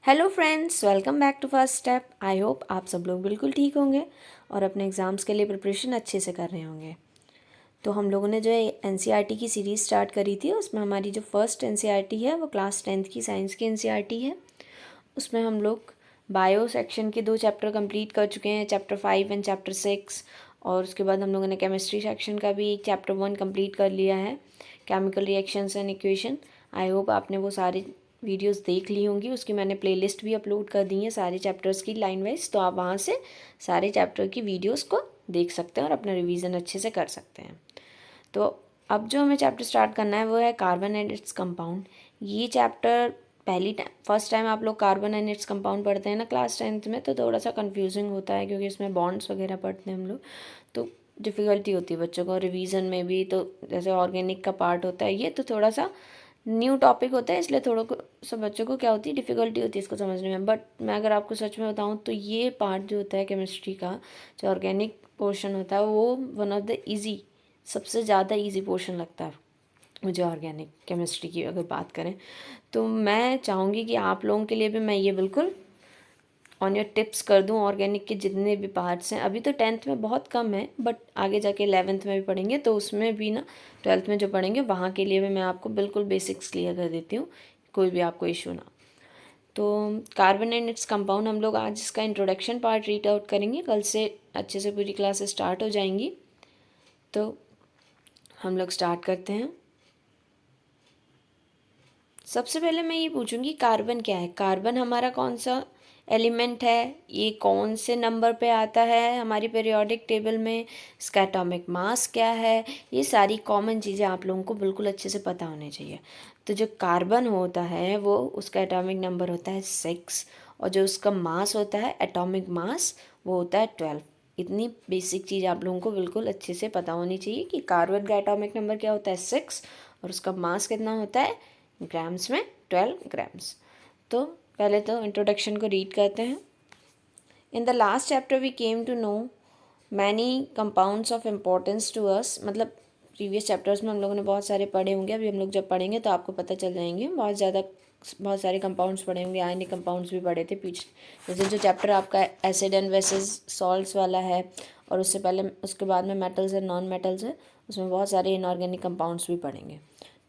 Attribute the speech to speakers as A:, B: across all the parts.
A: Hello friends, welcome back to first step. I hope आप सब लोग बिल्कुल ठीक होंगे और अपने एग्ज़ाम्स के लिए प्रिपरेशन अच्छे से कर रहे होंगे। तो हम लोगों ने जो एनसीईआरटी की सीरीज़ स्टार्ट करी थी, उसमें हमारी जो फर्स्ट एनसीईआरटी है वो क्लास 10th की साइंस की एनसीईआरटी है। उसमें हम लोग बायो सेक्शन के 2 चैप्टर कंप्लीट कर चुके हैं, चैप्टर 5 एंड चैप्टर 6। और उसके बाद हम लोगों ने केमिस्ट्री सेक्शन का भी चैप्टर 1 कंप्लीट कर लिया है, chemical reactions and equation. I hope आपने वो सारी वीडियोस देख ली होंगी। उसकी मैंने प्लेलिस्ट भी अपलोड कर दी है सारे चैप्टर्स की लाइन वाइज, तो आप वहाँ से सारे चैप्टर की वीडियोस को देख सकते हैं और अपना रिवीजन अच्छे से कर सकते हैं। तो अब जो हमें चैप्टर स्टार्ट करना है वो है कार्बन एंड इट्स कंपाउंड। ये चैप्टर फर्स्ट टाइम आप लोग कार्बन एंड इट्स कंपाउंड पढ़ते हैं ना क्लास 10th में, तो थोड़ा सा कंफ्यूजिंग होता है क्योंकि इसमें बॉन्ड्स वगैरह पढ़ते हैं हम लोग, तो डिफ़िकल्टी होती है बच्चों को रिवीजन में भी। तो जैसे ऑर्गेनिक का पार्ट होता है ये, तो थोड़ा सा न्यू टॉपिक होता है, इसलिए थोड़ा सब बच्चों को क्या होती है, डिफ़िकल्टी होती है इसको समझने में। बट मैं अगर आपको सच में बताऊँ तो ये पार्ट जो होता है केमिस्ट्री का, जो ऑर्गेनिक पोर्शन होता है, वो वन ऑफ द ईजी, सबसे ज़्यादा ईजी पोर्शन लगता है मुझे ऑर्गेनिक केमिस्ट्री की अगर बात करें। तो मैं चाहूँगी कि आप लोगों के लिए भी मैं ये बिल्कुल ऑन योर टिप्स कर दूँ। ऑर्गेनिक के जितने भी पार्ट्स हैं, अभी तो 10th में बहुत कम है, बट आगे जाके 11th में भी पढ़ेंगे, तो उसमें भी ना 12th में जो पढ़ेंगे वहाँ के लिए भी मैं आपको बिल्कुल बेसिक्स क्लियर कर देती हूँ, कोई भी आपको इशू ना। तो कार्बन एंड इट्स कंपाउंड हम लोग आज इसका इंट्रोडक्शन पार्ट रीड आउट करेंगे, कल से अच्छे से पूरी क्लासेस स्टार्ट हो जाएंगी। तो हम लोग स्टार्ट करते हैं। सबसे पहले मैं ये पूछूंगी कार्बन क्या है। कार्बन हमारा कौन सा एलिमेंट है, ये कौन से नंबर पे आता है हमारी पीरियोडिक टेबल में, इसका एटॉमिक मास क्या है, ये सारी कॉमन चीज़ें आप लोगों को बिल्कुल अच्छे से पता होनी चाहिए। तो जो कार्बन होता है वो, उसका एटॉमिक नंबर होता है 6, और जो उसका मास होता है, एटॉमिक मास, वो होता है 12। इतनी बेसिक चीज़ आप लोगों को बिल्कुल अच्छे से पता होनी चाहिए कि कार्बन का एटॉमिक नंबर क्या होता है 6, और उसका मास कितना होता है ग्राम्स में, 12 ग्राम्स। तो पहले तो इंट्रोडक्शन को रीड करते हैं। In the last chapter we came to know many compounds of importance to us. मतलब प्रीवियस चैप्टर्स में हम लोगों ने बहुत सारे पढ़े होंगे, अभी हम लोग जब पढ़ेंगे तो आपको पता चल जाएंगे। बहुत सारे कंपाउंड्स पढ़े होंगे, आयनिक कंपाउंड्स भी पढ़े थे पीछे। जैसे जो चैप्टर आपका एसिड एंड बेसिस सॉल्ट्स वाला है, और उससे पहले उसके बाद में मेटल्स एंड नॉन मेटल्स है, उसमें बहुत सारे इनऑर्गेनिक कंपाउंड्स भी पढ़ेंगे।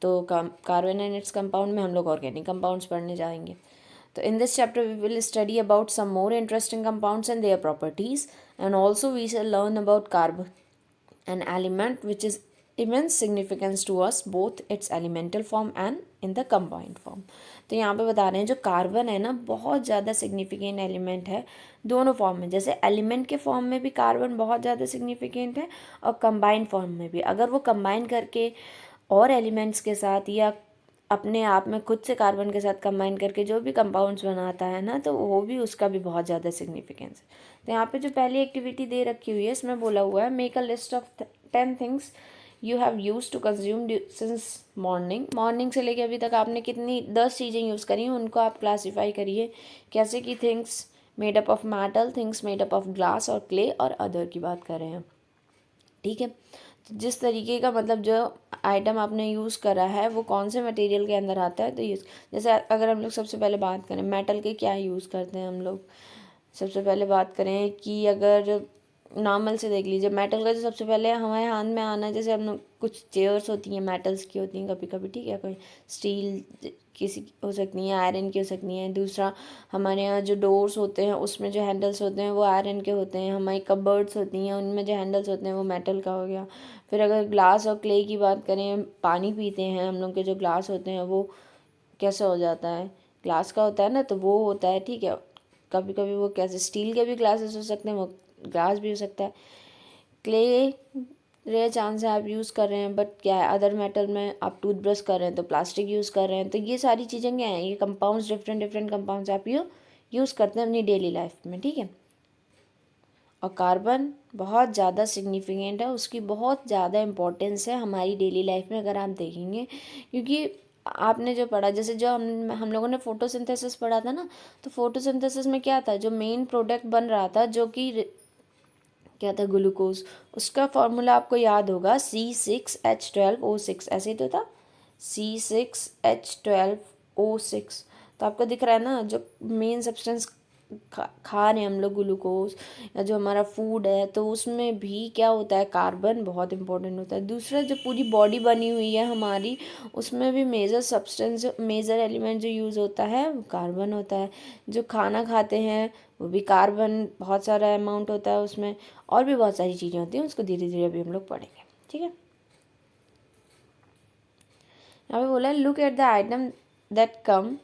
A: तो कार्बन एंड इट्स कंपाउंड में हम लोग ऑर्गेनिक कंपाउंड्स पढ़ने जाएंगे। तो in this chapter we will study about some more interesting compounds and their properties, and also we shall learn about carbon, an element which is immense significance to us both its elemental form and in the combined form। तो यहाँ पे बता रहे हैं जो carbon है ना, बहुत ज़्यादा सिग्निफिकेंट एलिमेंट है दोनों फॉर्म में। जैसे एलिमेंट के फॉर्म में भी कार्बन बहुत ज़्यादा सिग्निफिकेंट है, और कंबाइंड फॉर्म में भी। अगर वो कंबाइन करके और एलिमेंट्स के साथ, या अपने आप में खुद से कार्बन के साथ कंबाइन करके जो भी कंपाउंड्स बनाता है ना, तो वो भी, उसका भी बहुत ज़्यादा सिग्निफिकेंस है। तो यहाँ पे जो पहली एक्टिविटी दे रखी हुई है, इसमें बोला हुआ है make a list of 10 things you have use to consume since morning. Morning से लेके अभी तक आपने कितनी 10 चीज़ें यूज़ करी हैं, उनको आप क्लासीफाई करिए कैसे कि things made up of metal, things made up of glass और क्ले और अदर की बात कर रहे हैं। ठीक है, तो जिस तरीके का, मतलब जो आइटम आपने यूज़ करा है वो कौन से मटेरियल के अंदर आता है, तो यूज़, जैसे अगर हम लोग सबसे पहले बात करें मेटल के क्या यूज़ करते हैं हम लोग। सबसे पहले बात करें कि अगर नॉर्मल से देख लीजिए, मेटल का जो सबसे पहले हमारे हाथ में आना है, जैसे हम लोग कुछ चेयर्स होती हैं मेटल्स की होती हैं कभी कभी, ठीक है, कोई स्टील किसी की हो सकती है, आयरन की हो सकती हैं। दूसरा, हमारे यहाँ जो डोर्स होते हैं उसमें जो हैंडल्स होते हैं वो आयरन के होते हैं। हमारी कबर्ड्स होती हैं, उनमें जो हैंडल्स होते हैं वो मेटल का हो गया। फिर अगर ग्लास और क्ले की बात करें, पानी पीते हैं हम लोग के जो ग्लास होते हैं वो कैसा हो जाता है, ग्लास का होता है ना, तो वो होता है, ठीक है। कभी कभी वो कैसे स्टील के भी ग्लासेस हो सकते हैं, वो ग्लास भी हो सकता है। क्ले रेयर चांस है आप यूज़ कर रहे हैं, बट क्या है, अदर मेटल में आप टूथब्रश कर रहे हैं तो प्लास्टिक यूज़ कर रहे हैं। तो ये सारी चीज़ें क्या हैं, ये कंपाउंड्स, डिफरेंट डिफरेंट कंपाउंड्स आप यूज़ करते हैं अपनी डेली लाइफ में, ठीक है। और कार्बन बहुत ज़्यादा सिग्निफिकेंट है, उसकी बहुत ज़्यादा इम्पोर्टेंस है हमारी डेली लाइफ में अगर आप देखेंगे। क्योंकि आपने जो पढ़ा, जैसे जो हम लोगों ने फोटोसिंथेसिस पढ़ा था ना, तो फोटोसिंथेसिस में क्या था, जो मेन प्रोडक्ट बन रहा था, जो कि क्या था, ग्लूकोज, उसका फॉर्मूला आपको याद होगा, C6H12O6, ऐसे ही तो था, C6H12O6। तो आपको दिख रहा है ना, जो मेन सब्सटेंस खा रहे हैं हम लोग, ग्लूकोज या जो हमारा फूड है, तो उसमें भी क्या होता है, कार्बन बहुत इंपॉर्टेंट होता है। दूसरा, जो पूरी बॉडी बनी हुई है हमारी, उसमें भी मेजर सब्सटेंस, मेजर एलिमेंट जो यूज़ होता है वो कार्बन होता है। जो खाना खाते हैं वो भी कार्बन बहुत सारा अमाउंट होता है उसमें, और भी बहुत सारी चीज़ें होती हैं, उसको धीरे धीरे अभी हम लोग पढ़ेंगे, ठीक है। यहाँ पे बोला है, look at the item that come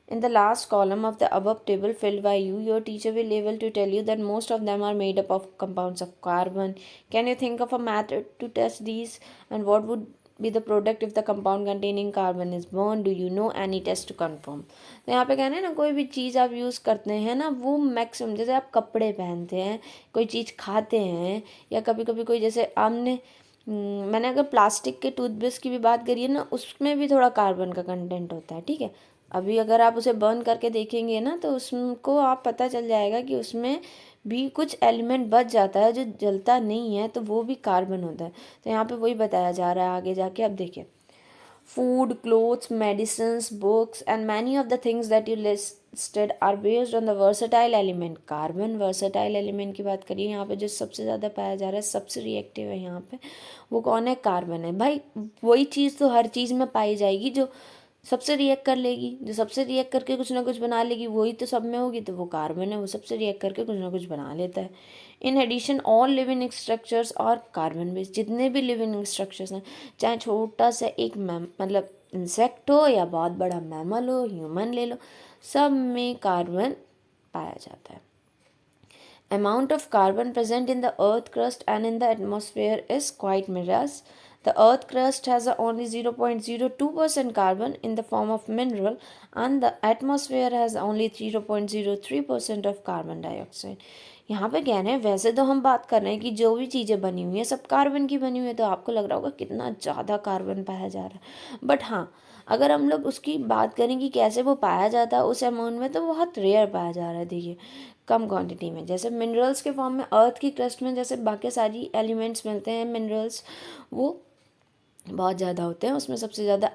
A: in the last column of the above table filled by you. Your teacher will able to tell you that most of them are made up of compounds of carbon. Can you think of a method to test these, and what would be the product if the compound containing carbon is burned? Do you know any test to confirm? तो यहाँ पे कहना है ना, कोई भी चीज़ आप use करते हैं ना, वो मैक्सिमम, जैसे आप कपड़े पहनते हैं, कोई चीज़ खाते हैं, या कभी कभी कोई, जैसे हमने मैंने अगर प्लास्टिक के टूथब्रश की भी बात करी है ना, उसमें भी थोड़ा कार्बन का कंटेंट होता है, ठीक है। अभी अगर आप उसे बर्न करके देखेंगे ना, तो उसको आप पता चल जाएगा कि उसमें भी कुछ एलिमेंट बच जाता है जो जलता नहीं है, तो वो भी कार्बन होता है। तो यहाँ पे वही बताया जा रहा है आगे जाके। अब देखिए, food, clothes, medicines, books and many of the things that you listed are based on the versatile element carbon. Versatile element की बात करिए, यहाँ पे जो सबसे ज़्यादा पाया जा रहा है, सबसे रिएक्टिव है यहाँ पे, वो कौन है, कार्बन है। भाई वही चीज़ तो हर चीज़ में पाई जाएगी जो सबसे रिएक्ट कर लेगी, जो सबसे रिएक्ट करके कुछ ना कुछ बना लेगी, वही तो सब में होगी, तो वो कार्बन है, वो सबसे रिएक्ट करके कुछ ना कुछ बना लेता है। In addition all living structures और कार्बन बेस्ड, जितने भी लिविंग स्ट्रक्चर्स हैं, चाहे छोटा सा एक मतलब इंसेक्ट हो या बहुत बड़ा मैमल हो, ह्यूमन ले लो, सब में कार्बन पाया जाता है। Amount of carbon present in the earth crust and in the atmosphere is quite मिरास. The earth crust has only 0.02% carbon in the form of mineral, and the atmosphere has only 0.03% of carbon dioxide. यहाँ पे कह रहे हैं, वैसे तो हम बात कर रहे हैं कि जो भी चीज़ें बनी हुई हैं सब कार्बन की बनी हुई है, तो आपको लग रहा होगा कितना ज़्यादा कार्बन पाया जा रहा है। बट हाँ, अगर हम लोग उसकी बात करें कि कैसे वो पाया जाता है उस अमाउंट में, तो बहुत रेयर पाया जा रहा है। देखिए, कम क्वांटिटी में, जैसे मिनरल्स के फॉर्म में अर्थ की क्रस्ट में जैसे बाकी सारी एलिमेंट्स मिलते हैं, मिनरल्स वो बहुत ज़्यादा होते हैं। उसमें सबसे ज़्यादा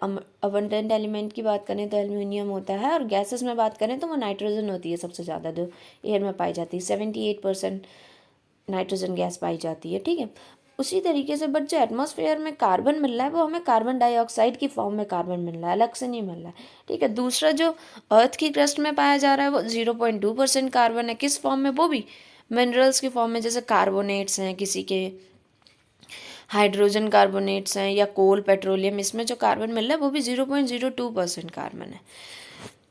A: अबंडेंट एलिमेंट की बात करें तो एल्यूमिनियम होता है, और गैसेस में बात करें तो वो नाइट्रोजन होती है सबसे ज़्यादा, जो एयर में पाई जाती है। 78% नाइट्रोजन गैस पाई जाती है, ठीक है। उसी तरीके से बट जो एटमॉस्फेयर में कार्बन मिल रहा है, वो हमें कार्बन डाइऑक्साइड की फॉर्म में कार्बन मिल रहा है, अलग से नहीं मिल रहा है, ठीक है। दूसरा, जो अर्थ की क्रस्ट में पाया जा रहा है, वो 0.2% कार्बन है। किस फॉर्म में, वो भी मिनरल्स की फॉर्म में, जैसे कार्बोनेट्स हैं, किसी के हाइड्रोजन कार्बोनेट्स हैं, या कोल, पेट्रोलियम, इसमें जो कार्बन मिल रहा है वो भी 0.02% कार्बन है,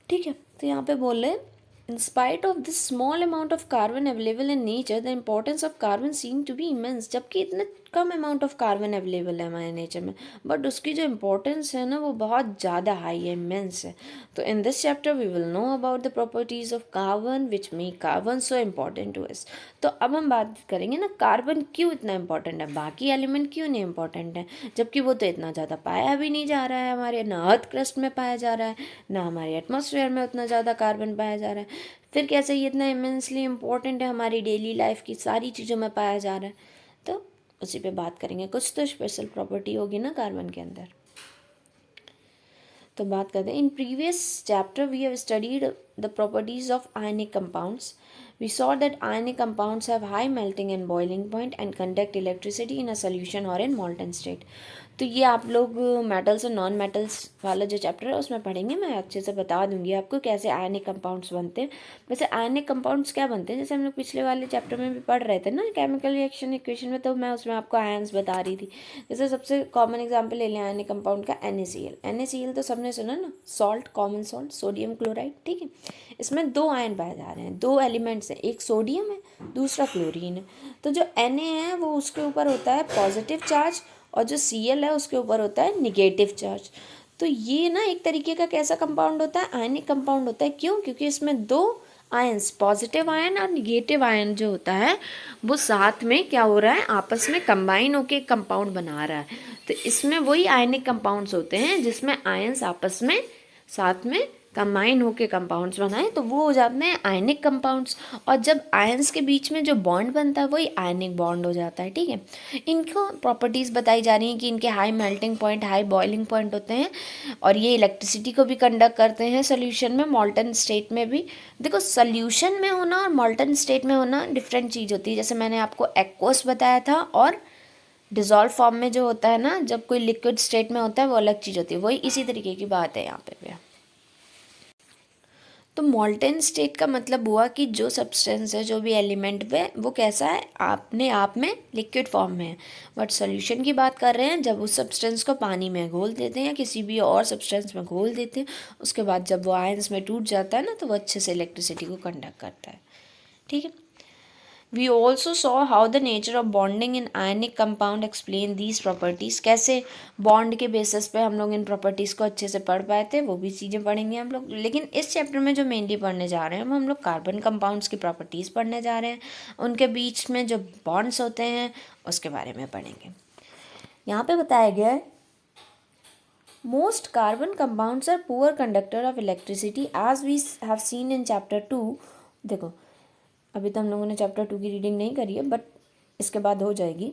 A: ठीक है। तो यहाँ पे बोल रहे हैं, in spite of this small amount of carbon available in nature, the importance of carbon seem to be immense. जबकि इतने कम अमाउंट ऑफ कार्बन अवेलेबल है हमारे नेचर में, बट उसकी जो इम्पोर्टेंस है ना, वो बहुत ज़्यादा हाई है, इमेंस है। तो in this chapter we will know about the properties of carbon which make carbon so important to us. तो अब हम बात करेंगे ना, कार्बन क्यों इतना इम्पॉर्टेंट है, बाकी एलिमेंट क्यों नहीं इम्पॉर्टेंट है, जबकि वो तो इतना ज़्यादा पाया भी नहीं जा रहा है हमारे, ना अर्थ क्रस्ट में पाया जा रहा है, ना हमारे एटमॉस्फेयर में उतना ज़्यादा कार्बन पाया जा रहा है। फिर कैसे ये इतना इमेंसली इम्पॉर्टेंट है, हमारी डेली लाइफ की सारी चीज़ों में पाया जा रहा है, तो उसी पे बात करेंगे। कुछ तो स्पेशल प्रॉपर्टी होगी ना कार्बन के अंदर, तो बात करते हैं। In previous chapter we have studied the properties of ionic compounds. We saw that ionic compounds have high melting and boiling point and conduct electricity in a solution or in molten state. तो ये आप लोग metals और non metals वाला जो chapter है उसमें पढ़ेंगे। मैं अच्छे से बता दूंगी आपको कैसे आयनिक कंपाउंड्स बनते हैं। वैसे आयनिक कंपाउंड्स क्या बनते हैं, जैसे हम लोग पिछले वाले चैप्टर में भी पढ़ रहे थे ना, केमिकल रिएक्शन इक्वेशन में, तो मैं उसमें आपको आयन्स बता रही थी। जैसे सबसे कॉमन एग्जाम्पल ले लें आयनिक कंपाउंड का, NaCl। NaCl तो सबने सुना ना, salt, common salt, sodium chloride, ठीक है। इसमें 2 आयन पाए जा रहे हैं, 2 एलिमेंट्स हैं, एक सोडियम है, दूसरा क्लोरीन है। तो जो Na है वो उसके ऊपर होता है पॉजिटिव चार्ज, और जो Cl है उसके ऊपर होता है निगेटिव चार्ज। तो ये ना एक तरीके का कैसा कंपाउंड होता है, आयनिक कंपाउंड होता है। क्यों? क्योंकि इसमें 2 आयन्स, पॉजिटिव आयन और निगेटिव आयन जो होता है, वो साथ में क्या हो रहा है, आपस में कंबाइन होके एक कंपाउंड बना रहा है। तो इसमें वही आयनिक कंपाउंड्स होते हैं जिसमें आयन्स आपस में साथ में कंबाइन होके कंपाउंड्स बनाए तो वो हो जाते हैं आयनिक कंपाउंड्स। और जब आयंस के बीच में जो बॉन्ड बनता है वही आयनिक बॉन्ड हो जाता है, ठीक है। इनको प्रॉपर्टीज़ बताई जा रही हैं कि इनके high melting point, high boiling point होते हैं और ये इलेक्ट्रिसिटी को भी कंडक्ट करते हैं सोल्यूशन में, मॉल्टन स्टेट में भी। देखो सोल्यूशन में होना और मॉल्टन स्टेट में होना डिफरेंट चीज़ होती है। जैसे मैंने आपको एक्वस बताया था, और डिज़ोल्व फॉर्म में जो होता है ना, जब कोई लिक्विड स्टेट में होता है वो अलग चीज़ होती है। वही इसी तरीके की बात है यहाँ पे भी। तो मॉल्टेन स्टेट का मतलब हुआ कि जो सब्सटेंस है, जो भी एलिमेंट है, वो कैसा है, अपने आप में लिक्विड फॉर्म में है। बट सोल्यूशन की बात कर रहे हैं जब उस सब्सटेंस को पानी में घोल देते हैं या किसी भी और सब्सटेंस में घोल देते हैं, उसके बाद जब वो आयंस में टूट जाता है ना, तो वो अच्छे से इलेक्ट्रिसिटी को कंडक्ट करता है, ठीक है। We also saw how the nature of bonding in ionic compound explain these properties। कैसे बॉन्ड के बेसिस पे हम लोग इन प्रॉपर्टीज़ को अच्छे से पढ़ पाए थे, वो भी चीज़ें पढ़ेंगे हम लोग। लेकिन इस चैप्टर में जो मेनली पढ़ने जा रहे हैं हम लोग कार्बन कंपाउंड्स की प्रॉपर्टीज़ पढ़ने जा रहे हैं, उनके बीच में जो बॉन्ड्स होते हैं उसके बारे में पढ़ेंगे। यहाँ पे बताया गया है most carbon compounds are poor conductor of electricity as we have seen in chapter 2। देखो अभी तो हम लोगों ने चैप्टर 2 की रीडिंग नहीं करी है, बट इसके बाद हो जाएगी।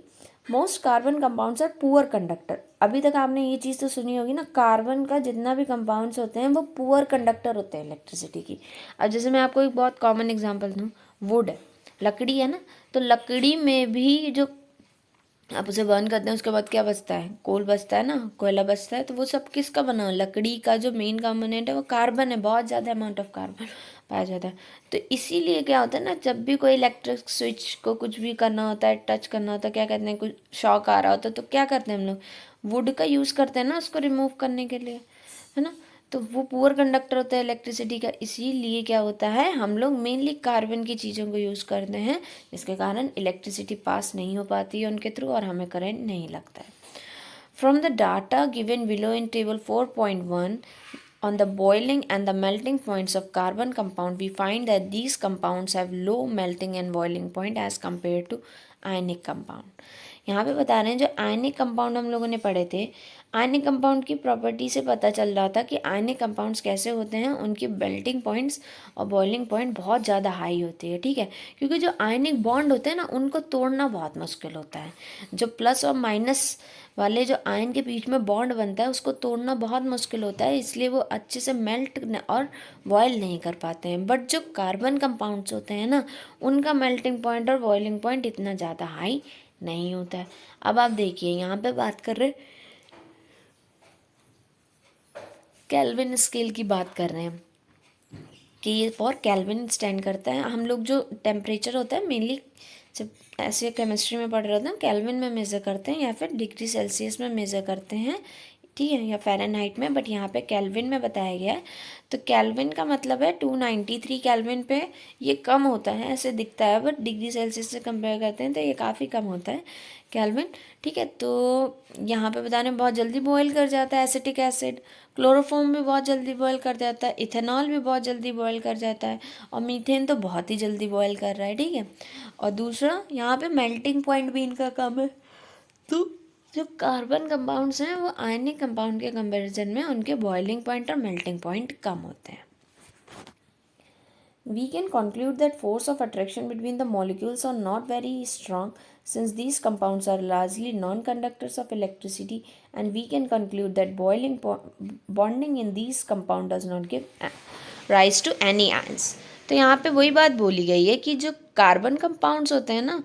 A: Most carbon compounds are poor conductor. अभी तक आपने ये चीज़ तो सुनी होगी ना, कार्बन का जितना भी कंपाउंड्स होते हैं वो पुअर कंडक्टर होते हैं इलेक्ट्रिसिटी की। अब जैसे मैं आपको एक बहुत कॉमन एग्जांपल दूँ, वुड है, लकड़ी है ना, तो लकड़ी में भी जो आप उसे बर्न करते हैं उसके बाद क्या बचता है, कोल बचता है ना, कोयला बचता है। तो वो सब किसका बना है, लकड़ी का जो मेन कंपोनेंट है वो कार्बन है, बहुत ज़्यादा अमाउंट ऑफ कार्बन पाया जाता है। तो इसीलिए क्या होता है ना, जब भी कोई इलेक्ट्रिक स्विच को कुछ भी करना होता है, टच करना होता है, क्या कहते हैं, कुछ शॉक आ रहा होता है, तो क्या करते हैं हम लोग, वुड का यूज़ करते हैं ना उसको रिमूव करने के लिए, है ना। तो वो पुअर कंडक्टर होता है इलेक्ट्रिसिटी का। इसीलिए क्या होता है, हम लोग मेनली कार्बन की चीज़ों को यूज़ करते हैं, जिसके कारण इलेक्ट्रिसिटी पास नहीं हो पाती है उनके थ्रू और हमें करंट नहीं लगता है। From the data given below in table 4.1 on the boiling and the melting points of carbon compound, we find that these compounds have low melting and boiling point as compared to ionic compound। यहाँ पे बता रहे हैं जो ionic compound हम लोगों ने पढ़े थे, आयनिक कंपाउंड की प्रॉपर्टी से पता चल रहा था कि आयनिक कंपाउंड्स कैसे होते हैं, उनकी मेल्टिंग पॉइंट्स और बॉइलिंग पॉइंट बहुत ज़्यादा हाई होती है, ठीक है। क्योंकि जो आयनिक बॉन्ड होते हैं ना, उनको तोड़ना बहुत मुश्किल होता है। जो प्लस और माइनस वाले जो आयन के बीच में बॉन्ड बनता है उसको तोड़ना बहुत मुश्किल होता है, इसलिए वो अच्छे से मेल्ट और बॉयल नहीं कर पाते हैं। बट जो कार्बन कंपाउंड्स होते हैं ना, उनका मेल्टिंग पॉइंट और बॉइलिंग पॉइंट इतना ज़्यादा हाई नहीं होता है। अब आप देखिए यहाँ पे बात कर रहे केल्विन स्केल की बात कर रहे हैं कि ये फॉर केल्विन स्टैंड करता है। हम लोग जो टेम्परेचर होता है मेनली जब ऐसे केमिस्ट्री में पढ़ रहे होते हैं, केल्विन में मेज़र करते हैं या फिर डिग्री सेल्सियस में मेज़र करते हैं, ठीक है, या फ़ारेनहाइट में, बट यहाँ पे केल्विन में बताया गया है। तो केल्विन का मतलब है 293 केल्विन पे ये कम होता है, ऐसे दिखता है, बट डिग्री सेल्सियस से कंपेयर करते हैं तो ये काफ़ी कम होता है केल्विन, ठीक है। तो यहाँ पे बताने बहुत जल्दी बॉयल कर जाता है एसिटिक एसिड, क्लोरोफॉर्म भी बहुत जल्दी बॉयल कर जाता है, इथेनॉल भी बहुत जल्दी बॉयल कर जाता है, और मीथेन तो बहुत ही जल्दी बॉयल कर रहा है, ठीक है। और दूसरा यहाँ पे मेल्टिंग पॉइंट भी इनका कम है। तो जो कार्बन कंपाउंड्स हैं वो आयनिक कंपाउंड के कंपैरिजन में उनके बॉइलिंग पॉइंट और मेल्टिंग पॉइंट कम होते हैं। We can conclude that force of attraction between the molecules are not very strong since these compounds are largely non-conductors of electricity, and we can conclude that bonding in these compounds does not give rise to any ions। तो यहाँ पे वही बात बोली गई है कि जो कार्बन कंपाउंड्स होते हैं ना,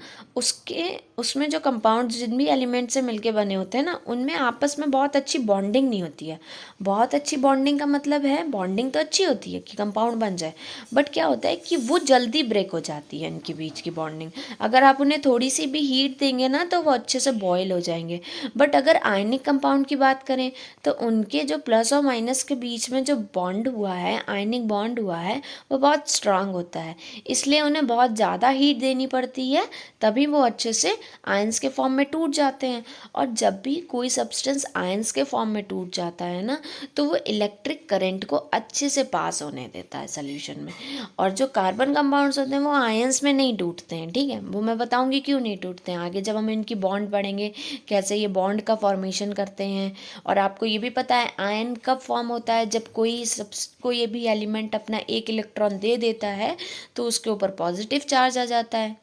A: उसमें जो कंपाउंड्स जिन भी एलिमेंट से मिलके बने होते हैं ना, उनमें आपस में बहुत अच्छी बॉन्डिंग नहीं होती है। बहुत अच्छी बॉन्डिंग का मतलब है, बॉन्डिंग तो अच्छी होती है कि कंपाउंड बन जाए, बट क्या होता है कि वो जल्दी ब्रेक हो जाती है इनके बीच की बॉन्डिंग। अगर आप उन्हें थोड़ी सी भी हीट देंगे ना तो वो अच्छे से बॉयल हो जाएंगे। बट अगर आयनिक कंपाउंड की बात करें तो उनके जो प्लस और माइनस के बीच में जो बॉन्ड हुआ है, आयनिक बॉन्ड हुआ है, वो बहुत स्ट्रांग होता है, इसलिए उन्हें बहुत ज़्यादा हीट देनी पड़ती है तभी वो अच्छे से आयंस के फॉर्म में टूट जाते हैं। और जब भी कोई सब्सटेंस आयंस के फॉर्म में टूट जाता है ना, तो वो इलेक्ट्रिक करंट को अच्छे से पास होने देता है सॉल्यूशन में। और जो कार्बन कंपाउंड्स होते हैं वो आयंस में नहीं टूटते हैं, ठीक है। वो मैं बताऊंगी क्यों नहीं टूटते हैं आगे, जब हम इनकी बॉन्ड पढ़ेंगे, कैसे ये बॉन्ड का फॉर्मेशन करते हैं। और आपको ये भी पता है आयन कब फॉर्म होता है, जब कोई भी एलिमेंट अपना एक इलेक्ट्रॉन दे देता है तो उसके ऊपर पॉजिटिव चार्ज आ जाता है,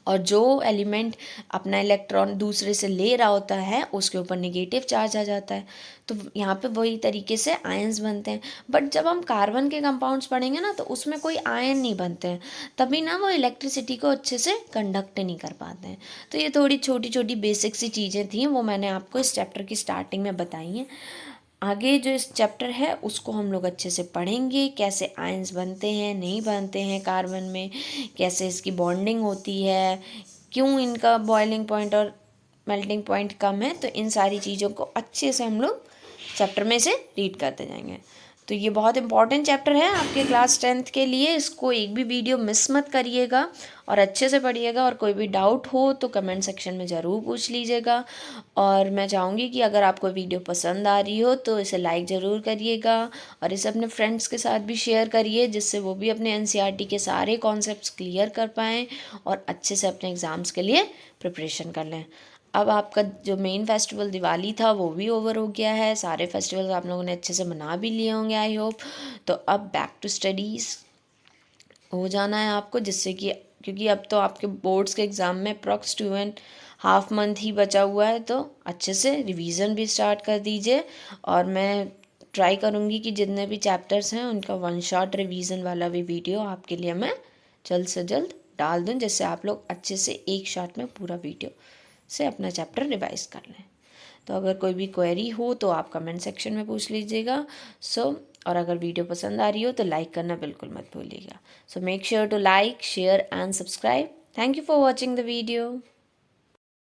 A: और जो एलिमेंट अपना इलेक्ट्रॉन दूसरे से ले रहा होता है उसके ऊपर नेगेटिव चार्ज आ जाता है। तो यहाँ पे वही तरीके से आयंस बनते हैं। बट जब हम कार्बन के कंपाउंड्स पढ़ेंगे ना, तो उसमें कोई आयन नहीं बनते हैं, तभी ना वो इलेक्ट्रिसिटी को अच्छे से कंडक्ट नहीं कर पाते हैं। तो ये थोड़ी छोटी छोटी बेसिक सी चीज़ें थी, वो मैंने आपको इस चैप्टर की स्टार्टिंग में बताई हैं। आगे जो इस चैप्टर है उसको हम लोग अच्छे से पढ़ेंगे, कैसे आयंस बनते हैं नहीं बनते हैं कार्बन में, कैसे इसकी बॉन्डिंग होती है, क्यों इनका बॉइलिंग पॉइंट और मेल्टिंग पॉइंट कम है। तो इन सारी चीज़ों को अच्छे से हम लोग चैप्टर में से रीड करते जाएंगे। तो ये बहुत इंपॉर्टेंट चैप्टर है आपके क्लास 10th के लिए। इसको एक भी वीडियो मिस मत करिएगा और अच्छे से पढ़िएगा। और कोई भी डाउट हो तो कमेंट सेक्शन में ज़रूर पूछ लीजिएगा। और मैं चाहूँगी कि अगर आपको वीडियो पसंद आ रही हो तो इसे लाइक ज़रूर करिएगा, और इसे अपने फ्रेंड्स के साथ भी शेयर करिए, जिससे वो भी अपने एनसीईआरटी के सारे कॉन्सेप्ट्स क्लियर कर पाएँ और अच्छे से अपने एग्ज़ाम्स के लिए प्रिपरेशन कर लें। अब आपका जो मेन फेस्टिवल दिवाली था वो भी ओवर हो गया है, सारे फेस्टिवल्स आप लोगों ने अच्छे से मना भी लिए होंगे आई होप। तो अब बैक टू स्टडीज़ हो जाना है आपको, जिससे कि क्योंकि अब तो आपके बोर्ड्स के एग्ज़ाम में अप्रॉक्स 2.5 मंथ ही बचा हुआ है, तो अच्छे से रिवीजन भी स्टार्ट कर दीजिए। और मैं ट्राई करूँगी कि जितने भी चैप्टर्स हैं उनका 1 शॉट रिवीजन वाला भी वीडियो आपके लिए मैं जल्द से जल्द डाल दूँ, जिससे आप लोग अच्छे से एक शॉट में पूरा वीडियो से अपना चैप्टर रिवाइज कर लें। तो अगर कोई भी क्वेरी हो तो आप कमेंट सेक्शन में पूछ लीजिएगा। और अगर वीडियो पसंद आ रही हो तो लाइक करना बिल्कुल मत भूलिएगा। So make sure to like, share and subscribe. Thank you for watching the video.